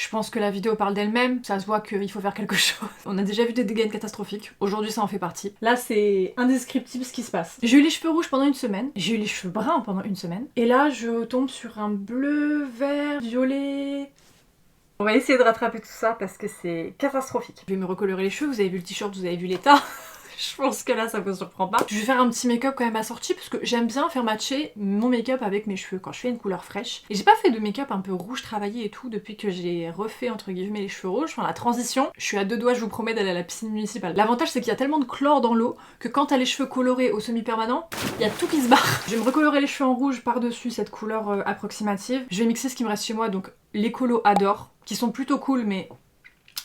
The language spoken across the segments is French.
Je pense que la vidéo parle d'elle-même, ça se voit qu'il faut faire quelque chose. On a déjà vu des dégâts catastrophiques, aujourd'hui ça en fait partie. Là c'est indescriptible ce qui se passe. J'ai eu les cheveux rouges pendant une semaine, j'ai eu les cheveux bruns pendant une semaine, et là je tombe sur un bleu, vert, violet... On va essayer de rattraper tout ça parce que c'est catastrophique. Je vais me recolorer les cheveux, vous avez vu le t-shirt, vous avez vu l'état. Je pense que là ça vous surprend pas. Je vais faire un petit make-up quand même assorti parce que j'aime bien faire matcher mon make-up avec mes cheveux quand je fais une couleur fraîche. Et j'ai pas fait de make-up un peu rouge travaillé et tout depuis que j'ai refait entre guillemets les cheveux rouges. Enfin la transition, je suis à deux doigts je vous promets d'aller à la piscine municipale. L'avantage c'est qu'il y a tellement de chlore dans l'eau que quand t'as les cheveux colorés au semi-permanent, il y a tout qui se barre. Je vais me recolorer les cheveux en rouge par-dessus cette couleur approximative. Je vais mixer ce qui me reste chez moi, donc les colos Adore, qui sont plutôt cool mais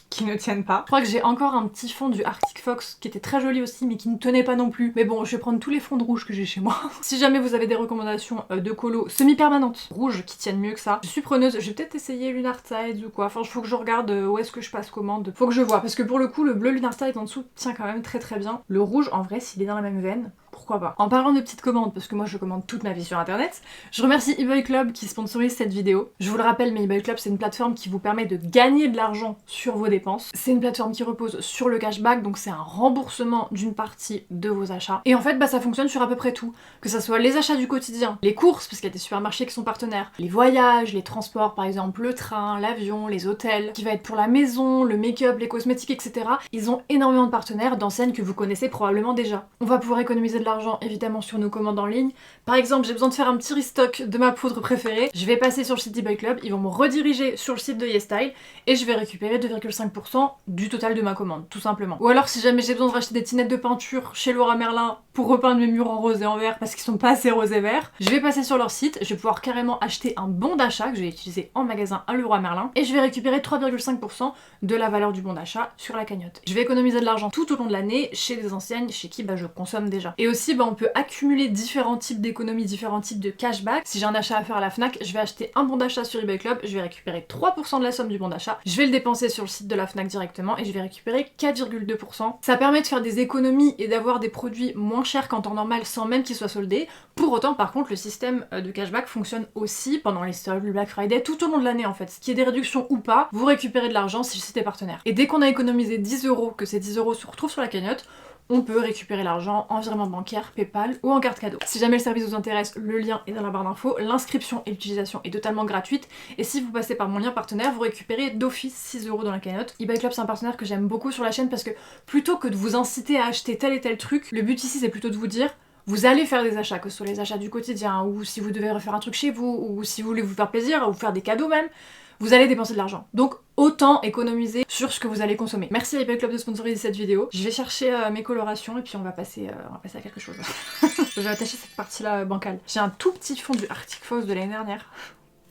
qui ne tiennent pas. Je crois que j'ai encore un petit fond du Arctic Fox qui était très joli aussi mais qui ne tenait pas non plus. Mais bon, je vais prendre tous les fonds de rouge que j'ai chez moi. Si jamais vous avez des recommandations de colo semi-permanentes, rouges qui tiennent mieux que ça, je suis preneuse. Je vais peut-être essayer Lunar Tides ou quoi. Enfin, il faut que je regarde où est-ce que je passe commande. Faut que je vois parce que pour le coup, le bleu Lunar Tides en dessous tient quand même très très bien. Le rouge, en vrai, s'il est dans la même veine, pourquoi pas. En parlant de petites commandes, parce que moi je commande toute ma vie sur internet, je remercie eBay Club qui sponsorise cette vidéo. Je vous le rappelle, mais eBay Club c'est une plateforme qui vous permet de gagner de l'argent sur vos dépenses. C'est une plateforme qui repose sur le cashback, donc c'est un remboursement d'une partie de vos achats. Et en fait, bah ça fonctionne sur à peu près tout. Que ça soit les achats du quotidien, les courses, parce qu'il y a des supermarchés qui sont partenaires, les voyages, les transports par exemple, le train, l'avion, les hôtels, qui va être pour la maison, le make-up, les cosmétiques, etc. Ils ont énormément de partenaires d'enseignes que vous connaissez probablement déjà. On va pouvoir économiser de l'argent évidemment sur nos commandes en ligne. Par exemple, j'ai besoin de faire un petit restock de ma poudre préférée. Je vais passer sur le site d'eBay Club, ils vont me rediriger sur le site de YesStyle et je vais récupérer 2,5% du total de ma commande, tout simplement. Ou alors si jamais j'ai besoin de racheter des tinettes de peinture chez Laura Merlin pour repeindre mes murs en rose et en vert parce qu'ils sont pas assez rose et vert, je vais passer sur leur site, je vais pouvoir carrément acheter un bon d'achat que je vais utiliser en magasin à Leroy Merlin et je vais récupérer 3,5% de la valeur du bon d'achat sur la cagnotte. Je vais économiser de l'argent tout au long de l'année chez des enseignes chez qui je consomme déjà. Et aussi on peut accumuler différents types d'économies, différents types de cashback. Si j'ai un achat à faire à la Fnac, je vais acheter un bon d'achat sur eBay Club, je vais récupérer 3% de la somme du bon d'achat, je vais le dépenser sur le site de la Fnac directement et je vais récupérer 4,2%. Ça permet de faire des économies et d'avoir des produits moins chers qu'en temps normal sans même qu'ils soient soldés. Pour autant, par contre, le système de cashback fonctionne aussi pendant les soldes, le Black Friday, tout au long de l'année en fait. Qu'il y ait des réductions ou pas, vous récupérez de l'argent si le site est partenaire. Et dès qu'on a économisé 10€, que ces 10€ se retrouvent sur la cagnotte, on peut récupérer l'argent en virement bancaire, PayPal ou en carte cadeau. Si jamais le service vous intéresse, le lien est dans la barre d'infos, l'inscription et l'utilisation est totalement gratuite, et si vous passez par mon lien partenaire, vous récupérez d'office 6€ dans la cagnotte. eBay Club c'est un partenaire que j'aime beaucoup sur la chaîne parce que plutôt que de vous inciter à acheter tel et tel truc, le but ici c'est plutôt de vous dire vous allez faire des achats, que ce soit les achats du quotidien, ou si vous devez refaire un truc chez vous, ou si vous voulez vous faire plaisir, ou faire des cadeaux même, vous allez dépenser de l'argent. Donc autant économiser sur ce que vous allez consommer. Merci à eBay Club de sponsoriser cette vidéo. Je vais chercher mes colorations et puis on va passer à quelque chose. Je vais attacher cette partie-là bancale. J'ai un tout petit fond du Arctic Fox de l'année dernière.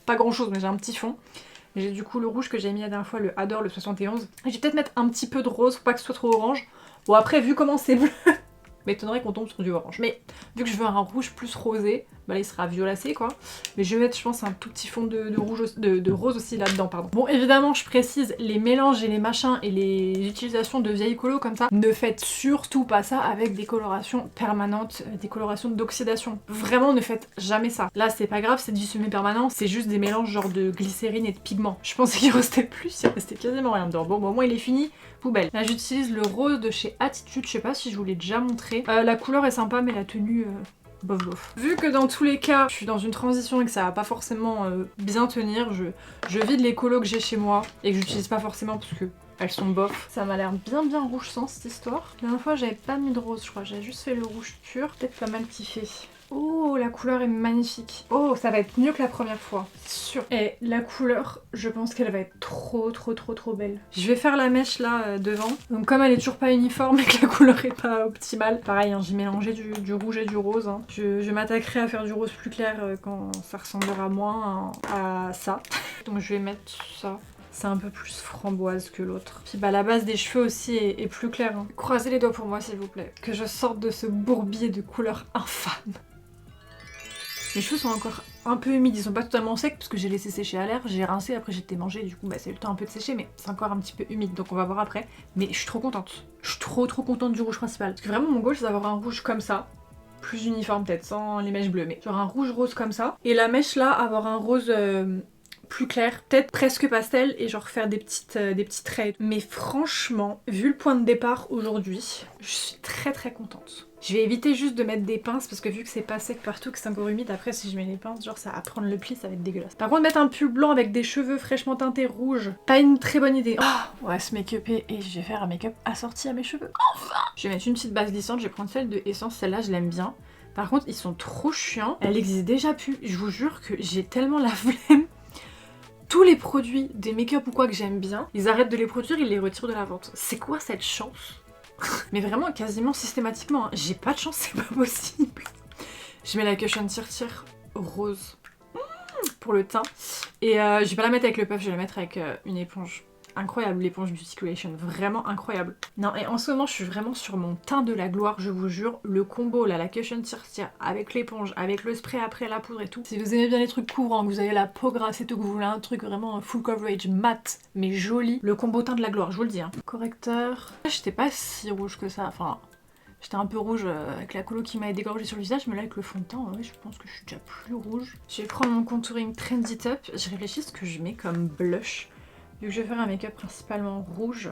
Pas grand chose mais j'ai un petit fond. J'ai du coup le rouge que j'ai mis la dernière fois, le Adore, le 71. Et je vais peut-être mettre un petit peu de rose, faut pas que ce soit trop orange. Bon après vu comment c'est bleu, m'étonnerait qu'on tombe sur du orange. Mais vu que je veux un rouge plus rosé, bah là il sera violacé quoi. Mais je vais mettre je pense un tout petit fond de rose aussi là-dedans, pardon. Bon évidemment je précise, les mélanges et les machins et les utilisations de vieilles colos comme ça, ne faites surtout pas ça avec des colorations permanentes, des colorations d'oxydation. Vraiment ne faites jamais ça. Là c'est pas grave, c'est du semi-permanent, c'est juste des mélanges genre de glycérine et de pigments. Je pensais qu'il restait plus, il restait quasiment rien dedans. Bon au moins il est fini. Poubelle. Là j'utilise le rose de chez Attitude, je sais pas si je vous l'ai déjà montré. La couleur est sympa mais la tenue bof bof. Vu que dans tous les cas je suis dans une transition et que ça va pas forcément bien tenir, je vide les colos que j'ai chez moi et que j'utilise pas forcément parce que elles sont bof. Ça m'a l'air bien rouge sang cette histoire. La dernière fois j'avais pas mis de rose je crois, j'avais juste fait le rouge pur, peut-être pas mal kiffé. Oh la couleur est magnifique. Oh ça va être mieux que la première fois, c'est sûr. Et la couleur, je pense qu'elle va être trop belle. Je vais faire la mèche là devant. Donc comme elle est toujours pas uniforme et que la couleur est pas optimale, pareil hein, j'ai mélangé du rouge et du rose. Hein. Je m'attaquerai à faire du rose plus clair quand ça ressemblera moins à ça. Donc je vais mettre ça. C'est un peu plus framboise que l'autre. Puis bah la base des cheveux aussi est plus claire. Hein. Croisez les doigts pour moi s'il vous plaît. Que je sorte de ce bourbier de couleurs infâmes. Mes cheveux sont encore un peu humides, ils sont pas totalement secs parce que j'ai laissé sécher à l'air, j'ai rincé, après j'ai été mangée, du coup bah c'est le temps un peu de sécher mais c'est encore un petit peu humide donc on va voir après. Mais je suis trop contente. Je suis trop contente du rouge principal. Parce que vraiment mon goal c'est d'avoir un rouge comme ça. Plus uniforme peut-être, sans les mèches bleues, mais genre un rouge rose comme ça. Et la mèche là, avoir un rose plus clair, peut-être presque pastel et genre faire des petits traits. Mais franchement, vu le point de départ aujourd'hui, je suis très très contente. Je vais éviter juste de mettre des pinces parce que vu que c'est pas sec partout, que c'est encore humide, après si je mets les pinces, genre ça va prendre le pli, ça va être dégueulasse. Par contre, mettre un pull blanc avec des cheveux fraîchement teintés rouges, pas une très bonne idée. Oh, ouais, se make-upper et je vais faire un make-up assorti à mes cheveux. Enfin! Je vais mettre une petite base glissante, je vais prendre celle de Essence, celle-là je l'aime bien. Par contre, ils sont trop chiants. Elle existe déjà plus. Je vous jure que j'ai tellement la flemme. Tous les produits des make-up ou quoi que j'aime bien, ils arrêtent de les produire, ils les retirent de la vente. C'est quoi cette chance? Mais vraiment, quasiment systématiquement. Hein. J'ai pas de chance, c'est pas possible. Je mets la Cushion Tire rose pour le teint. Et je vais pas la mettre avec le puff, je vais la mettre avec une éponge. Incroyable l'éponge Beauty Creation, vraiment incroyable. Non, et en ce moment je suis vraiment sur mon teint de la gloire, je vous jure. Le combo là, la Cushion Tire avec l'éponge, avec le spray après la poudre et tout. Si vous aimez bien les trucs couvrants, que vous avez la peau grasse et tout, que vous voulez un truc vraiment full coverage, mat, mais joli, le combo teint de la gloire, je vous le dis. Hein. Correcteur. J'étais pas si rouge que ça, enfin... J'étais un peu rouge avec la colo qui m'a dégorgé sur le visage, mais là avec le fond de teint, ouais, je pense que je suis déjà plus rouge. Je vais prendre mon contouring Trendy Top, je réfléchis ce que je mets comme blush. Vu que je vais faire un make-up principalement rouge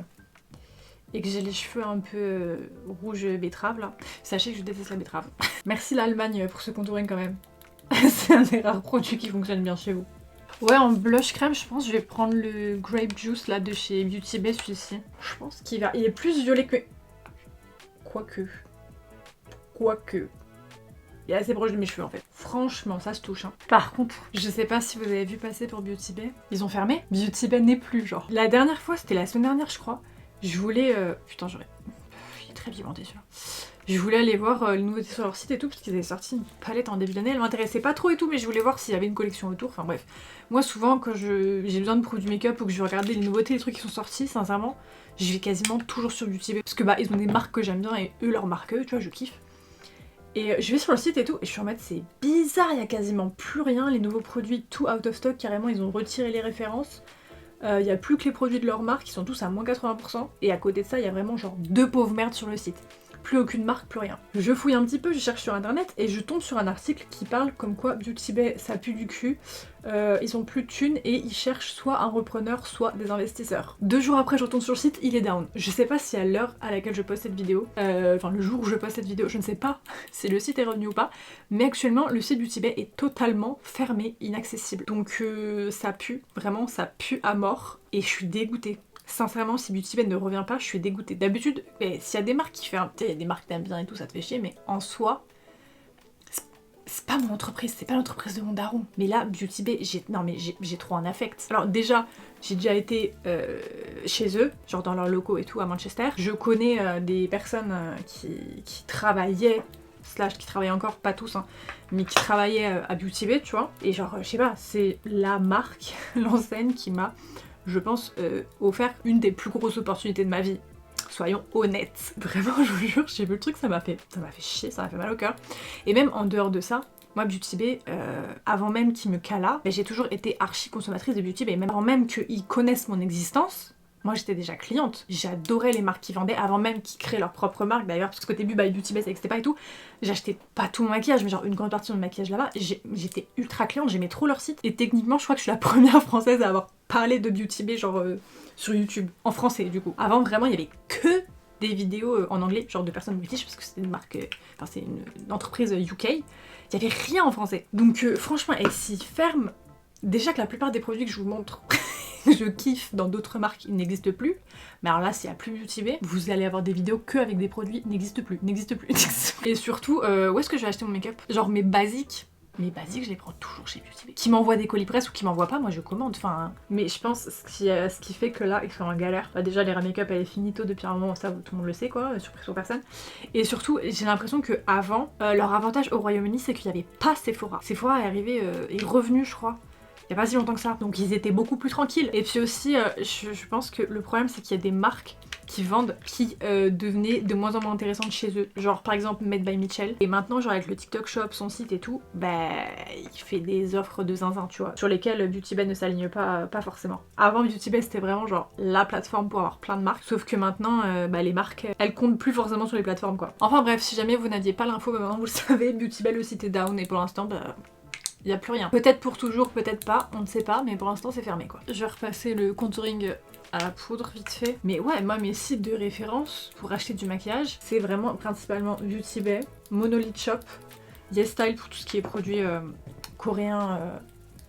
et que j'ai les cheveux un peu rouge betterave là, sachez que je déteste la betterave. Merci l'Allemagne pour ce contouring quand même. C'est un des rares produits qui fonctionne bien chez vous. Ouais, en blush crème, je pense que je vais prendre le Grape Juice là de chez Beauty Bay, celui-ci. Je pense qu'il va... Il est plus violet que... Quoique. Il est assez proche de mes cheveux en fait. Franchement, ça se touche. Hein. Par contre, je sais pas si vous avez vu passer pour Beauty Bay. Ils ont fermé. Beauty Bay n'est plus genre. La dernière fois, c'était la semaine dernière je crois. Je voulais... Putain, j'aurais... Il est très pimenté celui-là. Je voulais aller voir les nouveautés sur leur site et tout, parce qu'ils avaient sorti une palette en début d'année. Elle m'intéressait pas trop et tout, mais je voulais voir s'il y avait une collection autour. Enfin bref. Moi souvent, quand j'ai besoin de produits make-up ou que je veux regarder les nouveautés, les trucs qui sont sortis, sincèrement, je vais quasiment toujours sur Beauty Bay. Parce que bah, ils ont des marques que j'aime bien et eux, leurs marques, tu vois, je kiffe. Et je vais sur le site et tout, et je suis en mode c'est bizarre, il y a quasiment plus rien, les nouveaux produits tout out of stock, carrément ils ont retiré les références. Il y a plus que les produits de leur marque, ils sont tous à moins 80%, et à côté de ça il y a vraiment genre 2 pauvres merdes sur le site. Plus aucune marque, plus rien. Je fouille un petit peu, je cherche sur internet et je tombe sur un article qui parle comme quoi Beauty Bay ça pue du cul, ils ont plus de thunes et ils cherchent soit un repreneur soit des investisseurs. 2 jours après je retourne sur le site, il est down. Je sais pas si à l'heure à laquelle je poste cette vidéo, enfin le jour où je poste cette vidéo, je ne sais pas si le site est revenu ou pas, mais actuellement le site Beauty Bay est totalement fermé, inaccessible. Donc ça pue, vraiment ça pue à mort et je suis dégoûtée. Sincèrement, si Beauty Bay ne revient pas, je suis dégoûtée. D'habitude, s'il y a des marques qui font... Tu sais, il y a des marques que t'aimes bien et tout, ça te fait chier, mais en soi, c'est pas mon entreprise, c'est pas l'entreprise de mon daron. Mais là, Beauty Bay, j'ai trop un affect. Alors déjà, j'ai déjà été chez eux, genre dans leurs locaux et tout, à Manchester. Je connais des personnes qui travaillaient, qui travaillaient encore, pas tous, hein, mais qui travaillaient à Beauty Bay, tu vois. Et genre, je sais pas, c'est la marque, l'enseigne qui m'a... je pense, offert une des plus grosses opportunités de ma vie. Soyons honnêtes. Vraiment, je vous jure, j'ai vu le truc, ça m'a fait chier, ça m'a fait mal au cœur. Et même en dehors de ça, moi, Beauty Bay, avant même qu'ils me cala, j'ai toujours été archi consommatrice de Beauty Bay. Même avant même qu'ils connaissent mon existence, moi j'étais déjà cliente. J'adorais les marques qu'ils vendaient avant même qu'ils créent leur propre marque d'ailleurs, parce qu'au début, Beauty Bay ça n'existait pas et tout. J'achetais pas tout mon maquillage, mais genre une grande partie de mon maquillage là-bas. J'étais ultra cliente, j'aimais trop leur site. Et techniquement, je crois que je suis la première française à avoir parlé de Beauty Bay, genre sur YouTube, en français du coup. Avant, vraiment, il y avait que des vidéos en anglais, genre de personnes british, parce que c'était une marque, enfin c'est une entreprise UK. Il y avait rien en français. Donc franchement, et s'ils ferment, déjà que la plupart des produits que je vous montre, je kiffe dans d'autres marques, ils n'existent plus. Mais alors là, s'il n'y a plus Beauty Bay, vous allez avoir des vidéos que avec des produits n'existent plus. Et surtout, où est-ce que je vais acheter mon make-up? Genre mes basiques. Mes basiques, je les prends toujours chez Beauty Bay. Qui m'envoient des colis presse ou qui m'envoient pas, moi je commande. Enfin, mais je pense ce qui fait que là, ils sont en galère. Bah, déjà, l'ère make-up elle est finito depuis un moment, ça tout le monde le sait quoi, surprise pour personne. Et surtout, j'ai l'impression que avant, leur avantage au Royaume-Uni, c'est qu'il n'y avait pas Sephora. Sephora est arrivé, est revenu, je crois. Il n'y a pas si longtemps que ça, donc ils étaient beaucoup plus tranquilles. Et puis aussi, je pense que le problème c'est qu'il y a des marques qui vendent qui devenaient de moins en moins intéressantes chez eux. Genre par exemple Made by Mitchell. Et maintenant, genre avec le TikTok Shop, son site et tout, bah il fait des offres de zinzin, tu vois, sur lesquelles Beauty Bay ne s'aligne pas forcément. Avant, Beauty Bay c'était vraiment genre la plateforme pour avoir plein de marques, sauf que maintenant, les marques, elles comptent plus forcément sur les plateformes quoi. Enfin bref, si jamais vous n'aviez pas l'info, maintenant vous le savez, Beauty Bay le site est down et pour l'instant, Il n'y a plus rien. Peut-être pour toujours, peut-être pas, on ne sait pas, mais pour l'instant c'est fermé quoi. Je vais repasser le contouring à la poudre vite fait. Mais ouais, moi mes sites de référence pour acheter du maquillage, c'est vraiment principalement Beauty Bay, Monolith Shop, YesStyle pour tout ce qui est produit coréen,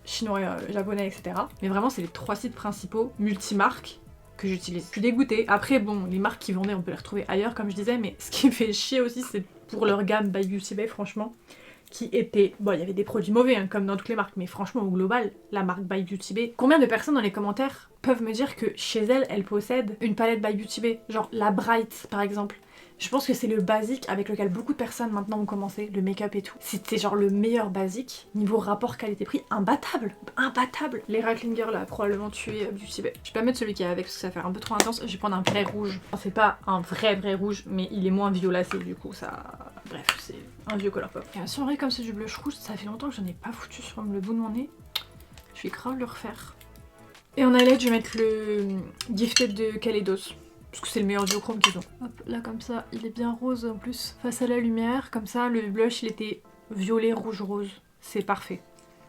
chinois, japonais, etc. Mais vraiment c'est les 3 sites principaux multimarques que j'utilise. Je suis dégoûtée. Après bon, les marques qui vendaient on peut les retrouver ailleurs comme je disais, mais ce qui me fait chier aussi c'est pour leur gamme by Beauty Bay franchement, qui était... Bon, il y avait des produits mauvais, hein, comme dans toutes les marques, mais franchement, au global, la marque By Beauty Bay... Combien de personnes dans les commentaires peuvent me dire que chez elle, elle possède une palette By Beauty Bay? Genre la Bright, par exemple. Je pense que c'est le basique avec lequel beaucoup de personnes maintenant ont commencé, le make-up et tout. C'était genre le meilleur basique, niveau rapport qualité-prix, imbattable. Imbattable. Les Racklinger là, probablement tué Beauty Bay. Je vais pas mettre celui qui est avec parce que ça va faire un peu trop intense, je vais prendre un vrai rouge. Enfin, c'est pas un vrai rouge, mais il est moins violacé du coup, ça... Bref, c'est un vieux Colourpop. Et si en vrai, comme c'est du blush rouge, ça fait longtemps que j'en ai pas foutu sur le bout de mon nez. Je vais grave le refaire. Et en highlight, je vais mettre le Gifted de Kaleidos. Parce que c'est le meilleur duochrome qu'ils ont. Hop, là comme ça, il est bien rose en plus. Face à la lumière, comme ça, le blush il était violet, rouge, rose. C'est parfait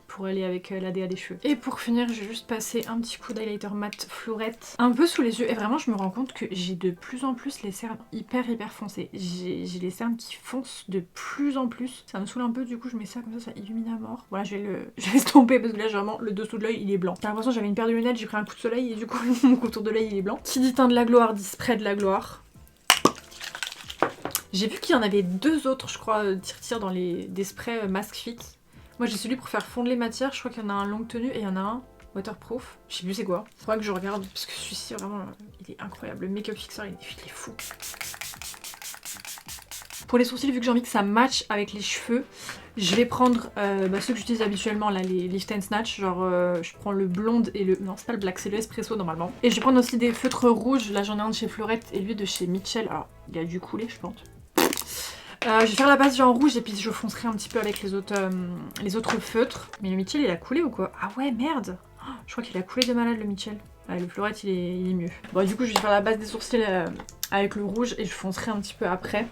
pour aller avec la DA des cheveux. Et pour finir, je vais juste passer un petit coup d'highlighter mat fleurette un peu sous les yeux. Et vraiment, je me rends compte que j'ai de plus en plus les cernes hyper foncés. J'ai les cernes qui foncent de plus en plus. Ça me saoule un peu, du coup je mets ça comme ça illumine à mort. Voilà, je vais l'estomper parce que là, vraiment, le dessous de l'œil il est blanc. J'ai l'impression que j'avais une paire de lunettes, j'ai pris un coup de soleil et du coup mon contour de l'œil il est blanc. Qui dit teint de la gloire dit spray de la gloire. J'ai vu qu'il y en avait 2 autres, je crois, tire dans des sprays Mask Fit. Moi j'ai celui pour faire fondre les matières, je crois qu'il y en a un longue tenue et il y en a un waterproof. Je sais plus c'est quoi. Faudra que je regarde parce que celui-ci vraiment il est incroyable. Le make-up fixer il est fou. Pour les sourcils, vu que j'ai envie que ça matche avec les cheveux, je vais prendre ceux que j'utilise habituellement là, les Lift and Snatch. Genre je prends le blonde et le... Non c'est pas le black, c'est le espresso normalement. Et je vais prendre aussi des feutres rouges. Là j'en ai un de chez Fleurette et lui de chez Mitchell. Alors il a dû couler je pense. Je vais faire la base en rouge et puis je foncerai un petit peu avec les autres feutres. Mais le Mitchell il a coulé ou quoi? Ah ouais merde, je crois qu'il a coulé de malade le Mitchell. Ah, le Fleurette il est mieux. Bon du coup je vais faire la base des sourcils avec le rouge et je foncerai un petit peu après.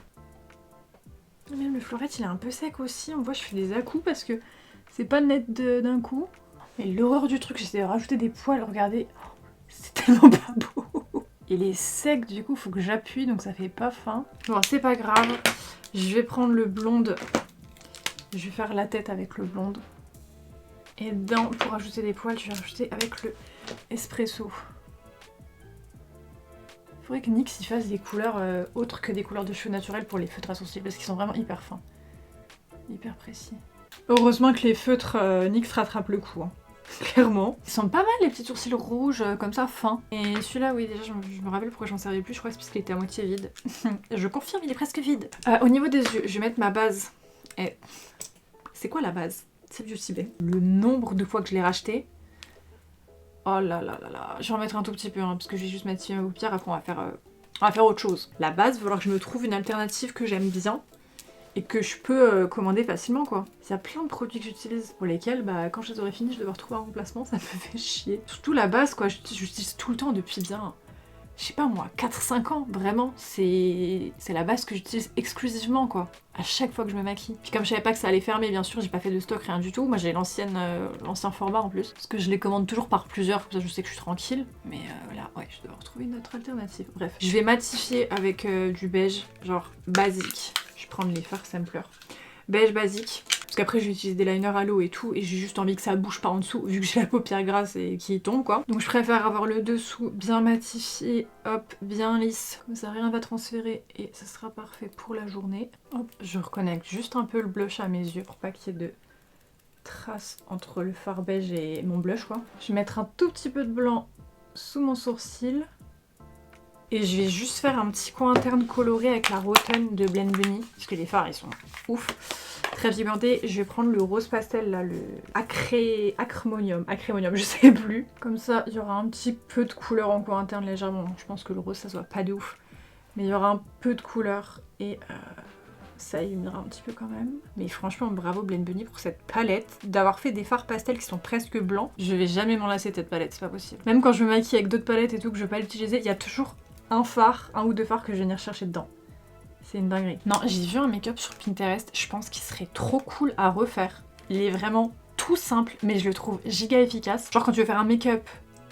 Même le Fleurette il est un peu sec aussi, on voit je fais des à-coups parce que c'est pas net d'un coup. Mais l'horreur du truc, j'essaie de rajouter des poils, regardez, c'est tellement pas beau. Il est sec du coup, faut que j'appuie donc ça fait pas fin. Bon c'est pas grave. Je vais prendre le blonde, je vais faire la tête avec le blonde. Et pour ajouter des poils, je vais rajouter avec le espresso. Il faudrait que NYX y fasse des couleurs autres que des couleurs de cheveux naturels pour les feutres à sourcils parce qu'ils sont vraiment hyper fins. Hyper précis. Heureusement que les feutres NYX rattrapent le coup. Hein. Clairement. Ils sont pas mal les petits sourcils rouges comme ça fins. Et celui-là oui déjà je me rappelle pourquoi j'en servais plus, je crois que c'est parce qu'il était à moitié vide. Je confirme il est presque vide. Au niveau des yeux, je vais mettre ma base. Et... C'est quoi la base? C'est Beauty Bay. Le nombre de fois que je l'ai racheté. Oh là là là là. Je vais en mettre un tout petit peu hein, parce que je vais juste mettre ma paupière, après on va faire autre chose. La base, il va falloir que je me trouve une alternative que j'aime bien. Et que je peux commander facilement quoi. Il y a plein de produits que j'utilise pour lesquels quand je les aurai finis je vais devoir trouver un remplacement, ça me fait chier. Surtout la base quoi, j'utilise tout le temps depuis bien, je sais pas moi, 4-5 ans, vraiment. C'est la base que j'utilise exclusivement quoi, à chaque fois que je me maquille. Puis comme je savais pas que ça allait fermer, bien sûr j'ai pas fait de stock, rien du tout. Moi j'ai l'ancien format en plus, parce que je les commande toujours par plusieurs, comme ça je sais que je suis tranquille. Mais là, ouais, je dois retrouver une autre alternative. Bref, je vais matifier avec du beige, genre basique. Je vais prendre les Far Sampler. Beige basique. Parce qu'après je vais utiliser des liners à l'eau et tout. Et j'ai juste envie que ça bouge pas en dessous. Vu que j'ai la paupière grasse et qui tombe quoi. Donc je préfère avoir le dessous bien matifié. Hop, bien lisse. Comme ça rien va transférer. Et ça sera parfait pour la journée. Hop, je reconnecte juste un peu le blush à mes yeux. Pour pas qu'il y ait de traces entre le fard beige et mon blush quoi. Je vais mettre un tout petit peu de blanc sous mon sourcil. Et je vais juste faire un petit coin interne coloré avec la Rotten de Blend Bunny. Parce que les fards ils sont ouf. Très pigmenté. Je vais prendre le rose pastel là, le acrémonium, je sais plus. Comme ça il y aura un petit peu de couleur en coin interne légèrement. Je pense que le rose ça se voit pas de ouf. Mais il y aura un peu de couleur et ça illuminera un petit peu quand même. Mais franchement bravo Blend Bunny pour cette palette. D'avoir fait des fards pastels qui sont presque blancs. Je vais jamais m'en lasser de cette palette, c'est pas possible. Même quand je me maquille avec d'autres palettes et tout que je vais pas l'utiliser, il y a toujours un ou deux fards que je vais venir chercher dedans. C'est une dinguerie. Non, j'ai vu un make-up sur Pinterest, je pense qu'il serait trop cool à refaire. Il est vraiment tout simple, mais je le trouve giga efficace. Genre quand tu veux faire un make-up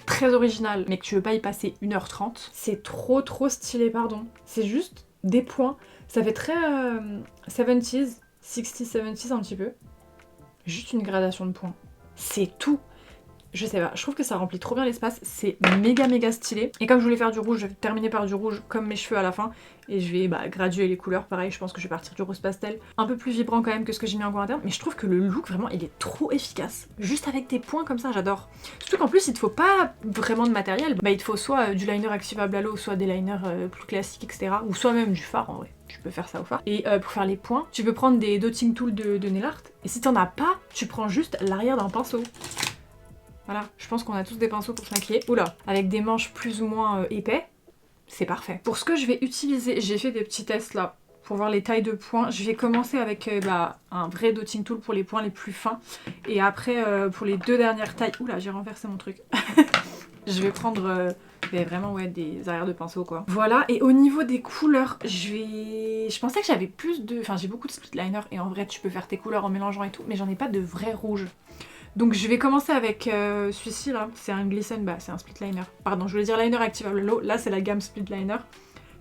très original, mais que tu veux pas y passer 1h30, c'est trop stylé, pardon. C'est juste des points. Ça fait très 70s, 60s, 70s un petit peu. Juste une gradation de points. C'est tout. Je sais pas, je trouve que ça remplit trop bien l'espace, c'est méga stylé. Et comme je voulais faire du rouge, je vais terminer par du rouge comme mes cheveux à la fin. Et je vais graduer les couleurs, pareil, je pense que je vais partir du rose pastel. Un peu plus vibrant quand même que ce que j'ai mis en coin interne, mais je trouve que le look vraiment il est trop efficace. Juste avec des points comme ça, j'adore. Surtout qu'en plus il te faut pas vraiment de matériel, il te faut soit du liner activable à l'eau, soit des liners plus classiques, etc. Ou soit même du fard en vrai. Tu peux faire ça au fard. Et pour faire les points, tu peux prendre des dotting tools de nail art. Et si t'en as pas, tu prends juste l'arrière d'un pinceau. Voilà, je pense qu'on a tous des pinceaux pour se maquiller. Oula, avec des manches plus ou moins épais, c'est parfait. Pour ce que je vais utiliser, j'ai fait des petits tests là pour voir les tailles de points. Je vais commencer avec un vrai dotting tool pour les points les plus fins. Et après, pour les 2 dernières tailles... Oula, j'ai renversé mon truc. Je vais prendre vraiment des arrières de pinceau quoi. Voilà, et au niveau des couleurs, je pensais que j'avais plus de... Enfin, j'ai beaucoup de split liner et en vrai, tu peux faire tes couleurs en mélangeant et tout, mais j'en ai pas de vrai rouge. Donc je vais commencer avec celui-ci là, c'est un Glisten, c'est un split liner. Pardon, je voulais dire liner activable à l'eau, là c'est la gamme split liner.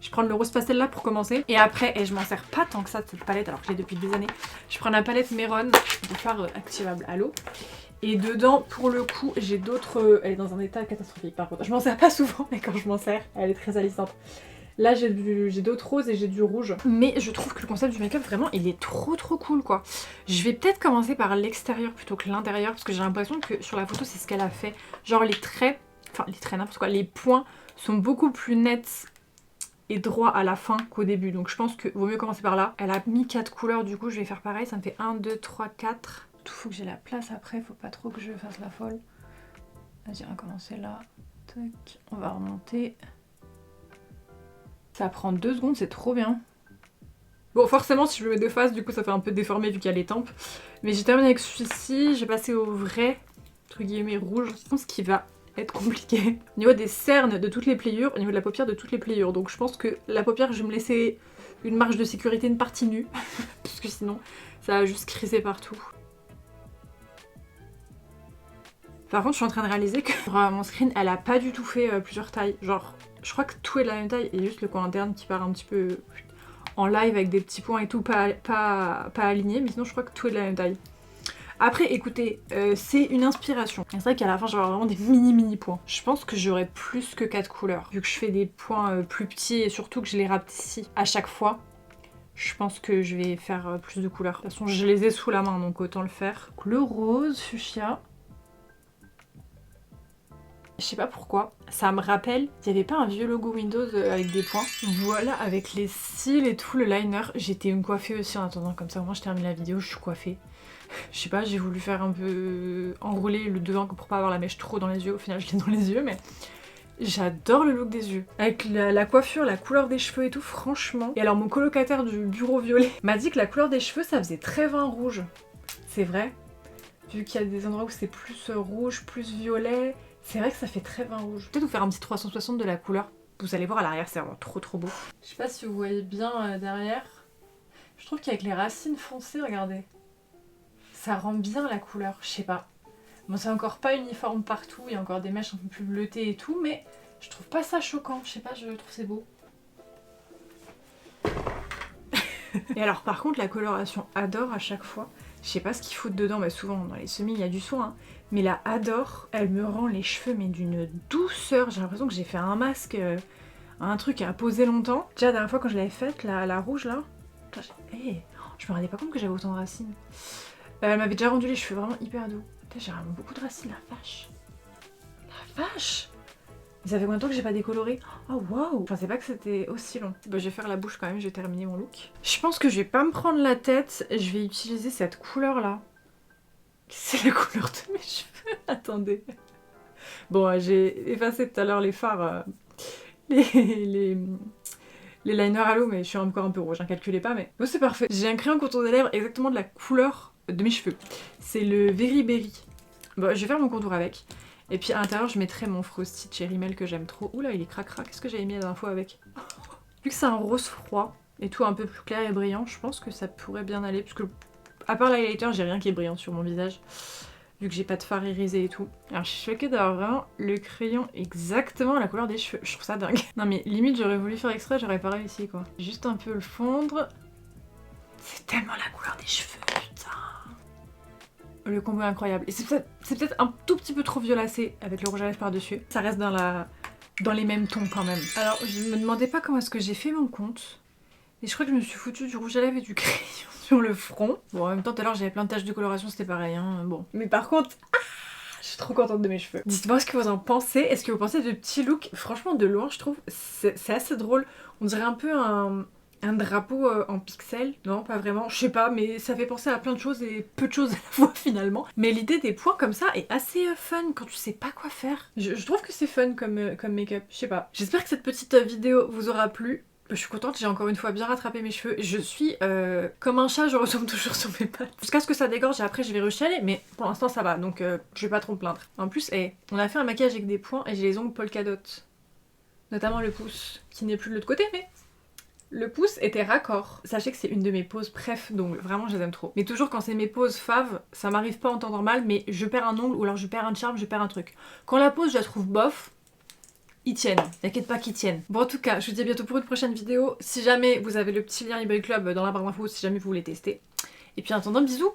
Je prends le rose pastel là pour commencer. Et après, et je m'en sers pas tant que ça de cette palette alors que je l'ai depuis des années, je prends la palette Meron de fard activable à l'eau. Et dedans, pour le coup, j'ai d'autres... Elle est dans un état catastrophique par contre. Je m'en sers pas souvent, mais quand je m'en sers, elle est très alissante. Là j'ai d'autres roses et j'ai du rouge. Mais je trouve que le concept du make-up vraiment il est trop cool quoi. Je vais peut-être commencer par l'extérieur plutôt que l'intérieur parce que j'ai l'impression que sur la photo c'est ce qu'elle a fait. Genre les traits, n'importe quoi, les points sont beaucoup plus nets et droits à la fin qu'au début. Donc je pense que vaut mieux commencer par là. Elle a mis 4 couleurs du coup je vais faire pareil. Ça me fait 1, 2, 3, 4. Tout faut que j'ai la place après, faut pas trop que je fasse la folle. Vas-y on va commencer là. Tac, on va remonter. Ça prend 2 secondes, c'est trop bien. Bon, forcément, si je le mets de face, du coup, ça fait un peu déformé vu qu'il y a les tempes. Mais j'ai terminé avec celui-ci. J'ai passé au vrai, entre guillemets, rouge. Je pense qu'il va être compliqué. Au niveau des cernes de toutes les pliures, au niveau de la paupière de toutes les pliures. Donc je pense que la paupière, je vais me laisser une marge de sécurité, une partie nue. Parce que sinon, ça va juste crisser partout. Par contre, je suis en train de réaliser que sur mon screen, elle a pas du tout fait plusieurs tailles. Genre, je crois que tout est de la même taille et juste le coin interne qui part un petit peu en live avec des petits points et tout pas alignés, mais sinon je crois que tout est de la même taille. Après écoutez, c'est une inspiration. C'est vrai qu'à la fin j'aurai vraiment des mini points. Je pense que j'aurai plus que 4 couleurs. Vu que je fais des points plus petits et surtout que je les rapetissis à chaque fois, je pense que je vais faire plus de couleurs. De toute façon je les ai sous la main donc autant le faire. Le rose, fuchsia. Je sais pas pourquoi, ça me rappelle, il n'y avait pas un vieux logo Windows avec des points. Voilà, avec les cils et tout, le liner, j'étais me coiffer aussi en attendant, comme ça au moins je termine la vidéo, je suis coiffée. Je sais pas, j'ai voulu faire un peu enrouler le devant pour pas avoir la mèche trop dans les yeux, au final je l'ai dans les yeux, mais j'adore le look des yeux. Avec la coiffure, la couleur des cheveux et tout, franchement. Et alors mon colocataire du bureau violet m'a dit que la couleur des cheveux ça faisait très vin rouge. C'est vrai, vu qu'il y a des endroits où c'est plus rouge, plus violet. C'est vrai que ça fait très vin rouge. Peut-être vous faire un petit 360 de la couleur. Vous allez voir à l'arrière, c'est vraiment trop beau. Je sais pas si vous voyez bien derrière. Je trouve qu'avec les racines foncées, regardez. Ça rend bien la couleur, je sais pas. Bon, c'est encore pas uniforme partout, il y a encore des mèches un peu plus bleutées et tout, mais je trouve pas ça choquant. Je sais pas, je trouve c'est beau. Et alors par contre, la coloration Adore à chaque fois. Je sais pas ce qu'ils foutent dedans, mais souvent dans les semis il y a du soin, hein. Mais la Adore, elle me rend les cheveux mais d'une douceur. J'ai l'impression que j'ai fait un masque, un truc à poser longtemps. Déjà la dernière fois quand je l'avais faite, la rouge là, je me rendais pas compte que j'avais autant de racines. Elle m'avait déjà rendu les cheveux vraiment hyper doux. J'ai vraiment beaucoup de racines, la vache. La vache! Ça fait combien de temps que j'ai pas décoloré? Oh waouh! Je pensais pas que c'était aussi long. Bah, je vais faire la bouche quand même, je vais terminer mon look. Je pense que je vais pas me prendre la tête, je vais utiliser cette couleur là. C'est la couleur de mes cheveux. Attendez. Bon, j'ai effacé tout à l'heure les fards, les liners à l'eau, mais je suis encore un peu rouge, calculez pas, mais bon, c'est parfait. J'ai un crayon contour des lèvres exactement de la couleur de mes cheveux. C'est le Very Berry. Bon, je vais faire mon contour avec. Et puis à l'intérieur, je mettrai mon Frosty Cherry Mel que j'aime trop. Oula, il est cracra. Qu'est-ce que j'avais mis la dernière fois avec? Vu que c'est un rose froid et tout un peu plus clair et brillant, je pense que ça pourrait bien aller. Parce que, à part l'highlighter, j'ai rien qui est brillant sur mon visage. vu que j'ai pas de fard irisé et tout. Alors je suis choquée d'avoir vraiment le crayon exactement à la couleur des cheveux, je trouve ça dingue. Non mais limite j'aurais voulu faire exprès, j'aurais pas réussi quoi. Juste un peu le fondre. C'est tellement la couleur des cheveux, putain. Le combo est incroyable. Et c'est peut-être un tout petit peu trop violacé avec le rouge à lèvres par-dessus. Ça reste dans les mêmes tons quand même. Alors je me demandais pas comment est-ce que j'ai fait mon compte. Et je crois que je me suis foutue du rouge à lèvres et du crayon sur le front. Bon, en même temps, tout à l'heure, j'avais plein de taches de coloration, c'était pareil, hein. Bon. Mais par contre, je suis trop contente de mes cheveux. Dites-moi ce que vous en pensez. Est-ce que vous pensez de petits looks? Franchement, de loin, je trouve, c'est assez drôle. On dirait un peu un drapeau en pixels. Non, pas vraiment. Je sais pas, mais ça fait penser à plein de choses et peu de choses à la fois, finalement. Mais l'idée des points comme ça est assez fun quand tu sais pas quoi faire. Je trouve que c'est fun comme make-up. Je sais pas. J'espère que cette petite vidéo vous aura plu. Je suis contente, j'ai encore une fois bien rattrapé mes cheveux. Je suis comme un chat, je retombe toujours sur mes pattes. Jusqu'à ce que ça dégorge et après je vais rechialer, mais pour l'instant ça va, donc je vais pas trop me plaindre. En plus, on a fait un maquillage avec des points et j'ai les ongles polka dot. Notamment le pouce, qui n'est plus de l'autre côté, mais le pouce était raccord. Sachez que c'est une de mes poses préf, donc vraiment je les aime trop. Mais toujours quand c'est mes poses fave, ça m'arrive pas en temps normal, mais je perds un ongle ou alors je perds un charme, je perds un truc. Quand la pose je la trouve bof, ils tiennent, t'inquiète pas qu'ils tiennent. Bon en tout cas, je vous dis à bientôt pour une prochaine vidéo. Si jamais vous avez le petit lien eBay Club dans la barre d'infos, si jamais vous voulez tester. Et puis en attendant, bisous.